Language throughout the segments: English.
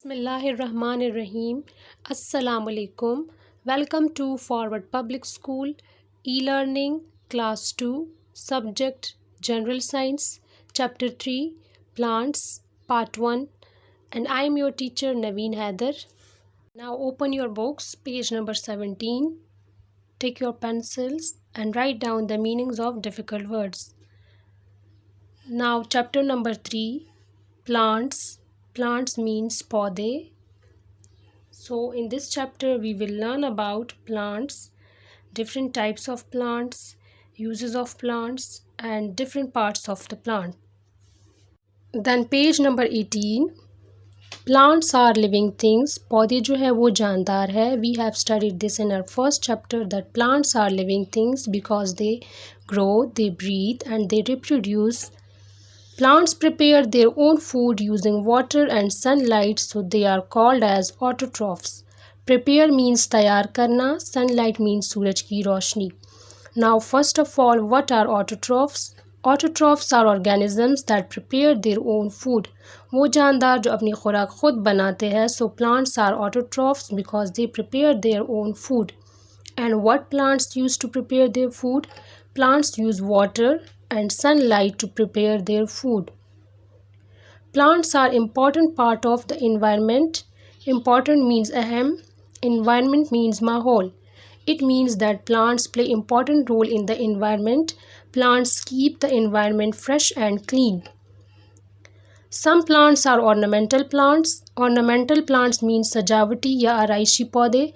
Bismillahirrahmanirrahim. Assalamu alaikum. Welcome to Forward Public School E-Learning Class 2 Subject General Science Chapter 3 Plants Part 1, and I am your teacher Naveen Haider. Now open your books, page number 17. Take your pencils and write down the meanings of difficult words. Now chapter number 3 Plants. Plants means पौधे. So in this chapter we will learn about plants, different types of plants, uses of plants and different parts of the plant. Then page number 18, plants are living things. पौधे जो है वो जानदार है. We have studied this in our first chapter that plants are living things because they grow, they breathe and they reproduce. Plants prepare their own food using water and sunlight, so they are called as autotrophs. Prepare means तैयार करना, sunlight means सूरज की रोशनी. Now first of all, what are autotrophs? Autotrophs are organisms that prepare their own food. वो जानदार जो अपनी खुराक खुद बनाते हैं. So plants are autotrophs because they prepare their own food. And what plants use to prepare their food? Plants use water and sunlight to prepare their food. Plants are important part of the environment. Important means aham. Environment means mahol. It means that plants play important role in the environment. Plants keep the environment fresh and clean. Some plants are ornamental plants. Ornamental plants means सजावटी या आराइशी पौधे.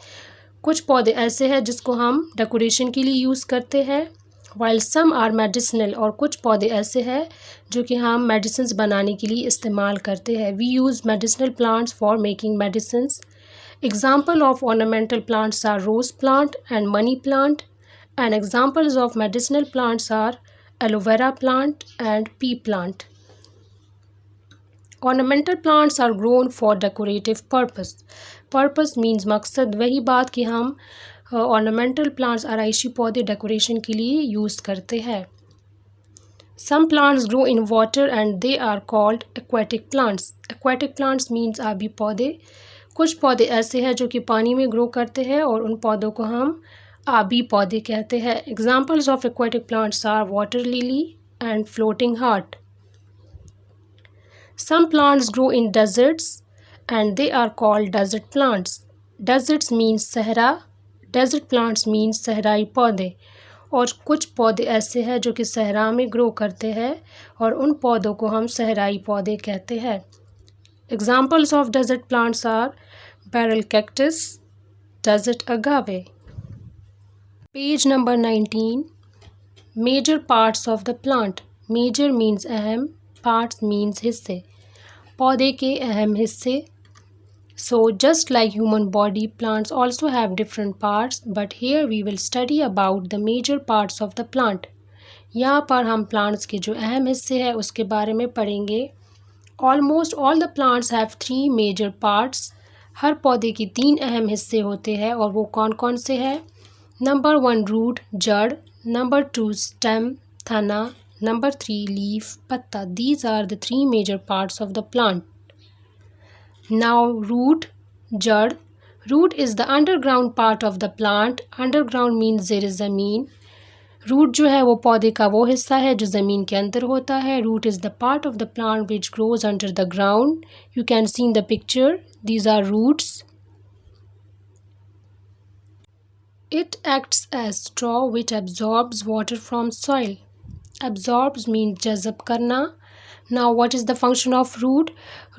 कुछ पौधे ऐसे हैं जिसको हम decoration के लिए यूज़ करते हैं. While some are medicinal, और कुछ पौधे ऐसे हैं जो कि हम medicines बनाने के लिए इस्तेमाल करते हैं. We use medicinal plants for making medicines. Example of ornamental plants are rose plant and money plant, and examples of medicinal plants are aloe vera plant and pea plant. Ornamental plants are grown for decorative purpose. Purpose means मकसद. वही बात कि हम ornamental plants आराइशी पौधे decoration के लिए use करते हैं. Some plants grow in water and they are called aquatic plants. Aquatic plants means आबी पौधे. कुछ पौधे ऐसे हैं जो कि पानी में ग्रो करते हैं और उन पौधों को हम आबी पौधे कहते हैं. Examples of aquatic plants are water lily and floating heart. Some plants grow in deserts and they are called desert plants. Deserts means सहरा. डेजर्ट प्लांट्स मीन्स सहराई पौधे. और कुछ पौधे ऐसे हैं जो कि सहरा में ग्रो करते हैं और उन पौधों को हम सहराई पौधे कहते हैं. Examples of desert plants are barrel cactus, desert agave. Page number 19, major parts of the plant. Major means अहम, पार्ट्स मीन्स हिस्से. पौधे के अहम हिस्से. So just like human body, plants also have different parts, but here we will study about the major parts of the plant. यहाँ पर हम plants के जो अहम हिस्से हैं उसके बारे में पढ़ेंगे. Almost all the plants have 3 major parts. हर पौधे की 3 अहम हिस्से होते हैं और वो कौन कौन से हैं? Number 1 root जड़, Number 2 stem तना, Number 3 leaf पत्ता. These are the 3 major parts of the plant. Now root जड़. Root is the underground part of the plant. Underground means there is ज़मीन. Root जो है वो पौधे का वो हिस्सा है जो ज़मीन के अंदर होता है. Root is the part of the plant which grows under the ground. You can see in the picture. These are roots. It acts as straw which absorbs water from soil. Absorbs means जज़ब करना. Now what is the function of root?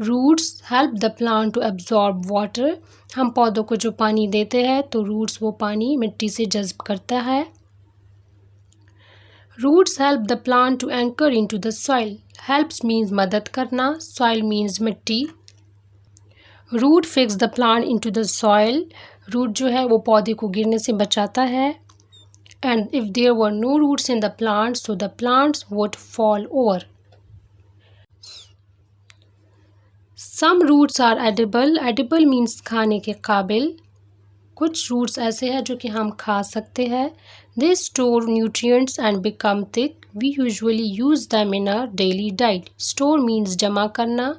Roots help the plant to absorb water. हम पौधों को जो पानी देते हैं तो roots वो पानी मिट्टी से जज़ब करता है. Roots help the plant to anchor into the soil. Helps means मदद करना. Soil means मिट्टी. Root fix the plant into the soil. Root जो है वो पौधे को गिरने से बचाता है. And if there were no roots in the plant, so the plants would fall over. Some roots are edible. Edible means खाने के काबिल. कुछ roots ऐसे हैं जो कि हम खा सकते हैं. They store nutrients and become thick. We usually use them in our daily diet. Store means जमा करना.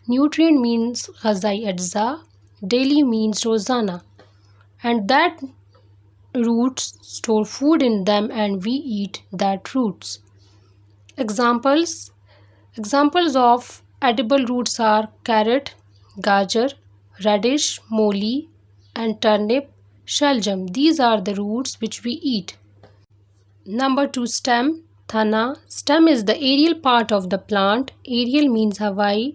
Nutrient means ghazai ajza. Daily means rozana. And that roots store food in them and we eat that roots. Examples of edible roots are carrot, gajar, radish, moli, and turnip, shaljam. These are the roots which we eat. Number 2, stem, thana. Stem is the aerial part of the plant. Aerial means हवाई.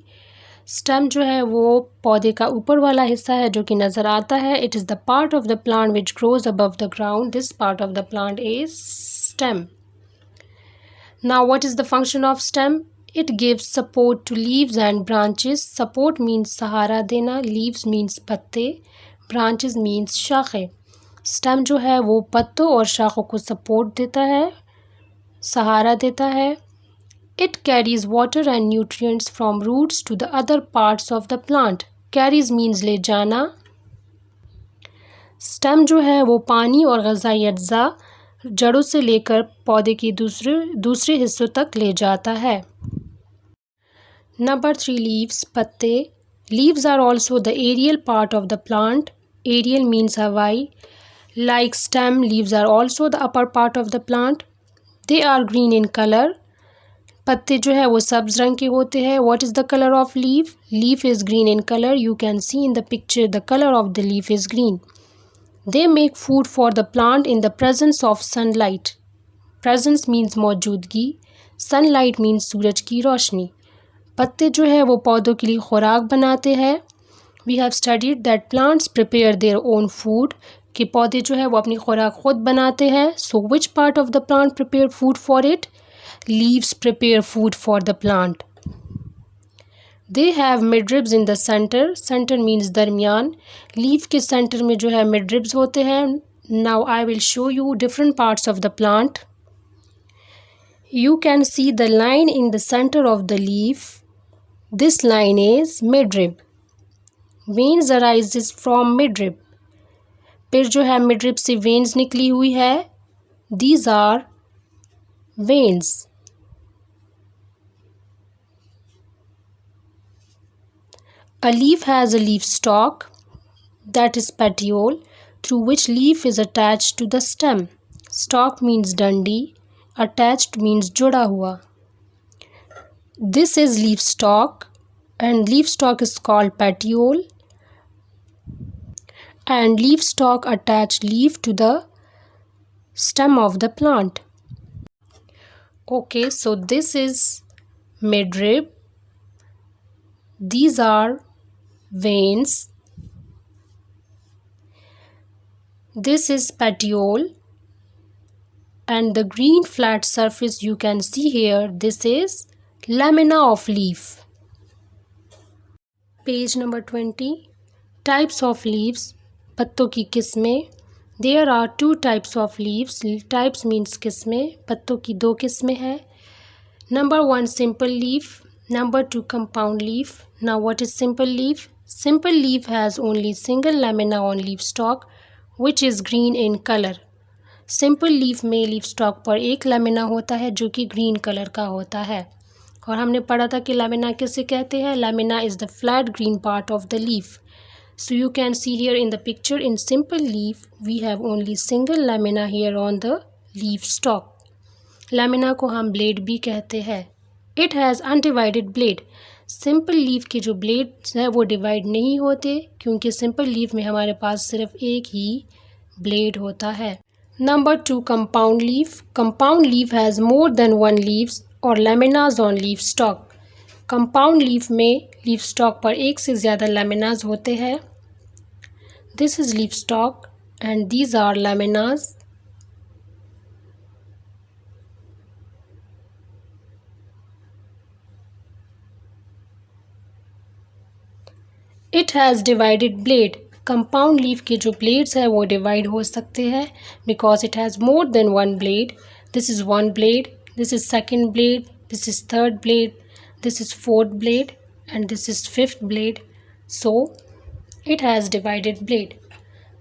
Stem जो है वो पौधे का ऊपर वाला हिस्सा है जो कि नज़र आता है. It is the part of the plant which grows above the ground. This part of the plant is stem. Now what is the function of stem? It gives support to leaves and branches. Support means सहारा देना. Leaves means पत्ते. Branches means शाखें. Stem जो है वो पत्तों और शाखों को support देता है, सहारा देता है. It carries water and nutrients from roots to the other parts of the plant. Carries means ले जाना. स्टेम जो है वो पानी और ग़ज़ाई अज्जा जड़ों से लेकर पौधे की दूसरे हिस्सों तक ले जाता है. Number 3, leaves, पत्ते. Leaves are also the aerial part of the plant. Aerial means हवाई. Like stem, leaves are also the upper part of the plant. They are green in color. पत्ते जो है वो सब्ज रंग के होते हैं. What is the color of leaf? Leaf is green in color. You can see in the picture the color of the leaf is green. They make food for the plant in the presence of sunlight. Presence means मौजूदगी. Sunlight means सूरज की रोशनी. पत्ते जो है वो पौधों के लिए खुराक बनाते हैं. We have studied that plants prepare their own food. कि पौधे जो है वो अपनी खुराक खुद बनाते हैं. So which part of the plant prepare food for it? Leaves prepare food for the plant. They have midribs in the center. Center means दरमियान. Leaf के center में जो है midribs होते हैं. Now I will show you different parts of the plant. You can see the line in the center of the leaf. This line is midrib. Veins arises from midrib. फिर जो है midrib से veins निकली हुई है. These are veins. A leaf has a leaf stalk, that is petiole, through which leaf is attached to the stem. Stalk means डंडी. Attached means जुड़ा हुआ. This is leaf stalk and leaf stalk is called petiole. And leaf stalk attach leaf to the stem of the plant. Okay, so this is midrib. These are veins. This is petiole. And the green flat surface you can see here, this is lamina of leaf. Page number 20. Types of leaves. पत्तों की किस्में. There are 2 types of leaves. Types means किस्में. पत्तों की 2 किस्में हैं. Number 1, simple leaf. Number 2, compound leaf. Now what is simple leaf? Simple leaf has only single lamina on leaf stalk which is green in color. Simple leaf में leaf stalk पर एक lamina होता है जो कि ग्रीन कलर का होता है. और हमने पढ़ा था कि लैमिना किसे कहते हैं. Lamina is the flat green part of the leaf. So you can see here in the picture in simple leaf we have only single lamina here on the leaf stalk. Lamina को हम blade भी कहते हैं. It has undivided blade. Simple leaf के जो blades हैं वो divide नहीं होते क्योंकि सिंपल लीफ में हमारे पास सिर्फ एक ही ब्लेड होता है. Number 2, compound leaf. Compound leaf has more than one leaves or laminas on leaf stalk. Compound leaf में leaf stalk पर एक से ज़्यादा laminas होते हैं. This is leaf stalk and these are laminas. It has divided blade. Compound leaf के जो blades हैं वो डिवाइड हो सकते हैं because it has more than one blade. This is one blade, this is second blade, this is third blade, this is fourth blade and this is fifth blade. So it has divided blade.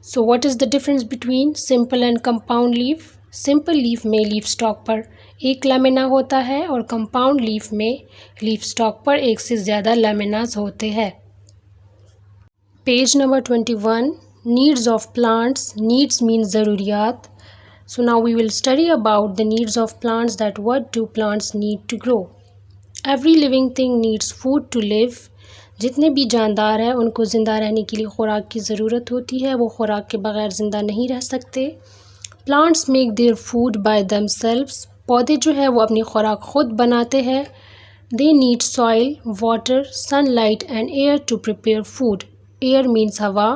So what is the difference between simple and compound leaf? Simple leaf में leaf stalk पर एक lamina होता है और compound leaf में leaf stalk पर एक से ज़्यादा लैमिनास होते हैं। Page number 21, needs of plants. Needs means ज़रूरियात। So now we will study about the needs of plants, that what do plants need to grow. Every living thing needs food to live. जितने भी जानदार हैं उनको ज़िंदा रहने के लिए खुराक की ज़रूरत होती है, वो खुराक के बग़ैर ज़िंदा नहीं रह सकते। Plants make their food by themselves. पौधे जो है वो अपनी खुराक ख़ुद बनाते हैं। They need soil, water, sunlight and air to prepare food. Air means हवा,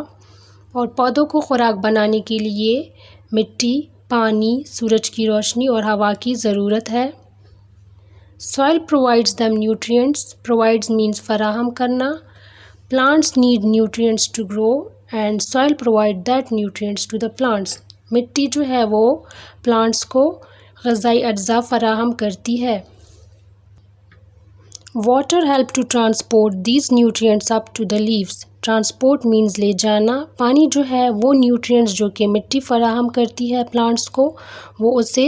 और पौधों को खुराक बनाने के लिए मिट्टी, पानी, सूरज की रोशनी और हवा की ज़रूरत है। Soil provides them nutrients. Provides means फराहम करना। Plants need nutrients to grow and soil provide that nutrients to the plants. मिट्टी जो है वो plants को ग़िज़ाई अज्जा फराहम करती है। Water help to transport these nutrients up to the leaves. Transport means ले जाना। पानी जो है वो nutrients जो कि मिट्टी फराहम करती है plants को, वो उसे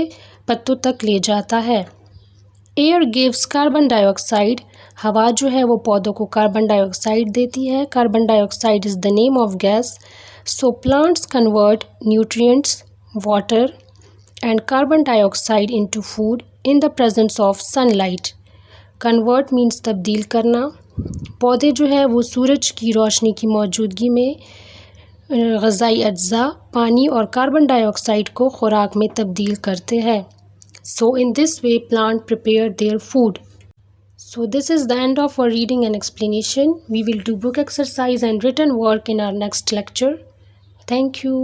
पत्तों तक ले जाता है। Air gives carbon dioxide. हवा जो है वो पौधों को कार्बन डाइऑक्साइड देती है। Carbon dioxide is the name of gas. So plants convert nutrients, water and carbon dioxide into food in the presence of sunlight. Convert means तब्दील करना। पौधे जो है वो सूरज की रोशनी की मौजूदगी में ग़िज़ाई अज्जा, पानी और कार्बन डाइऑक्साइड को खुराक में तब्दील करते हैं। So in this way plant prepare their food. So this is the end of our reading and explanation. We will do book exercise and written work in our next lecture. Thank you.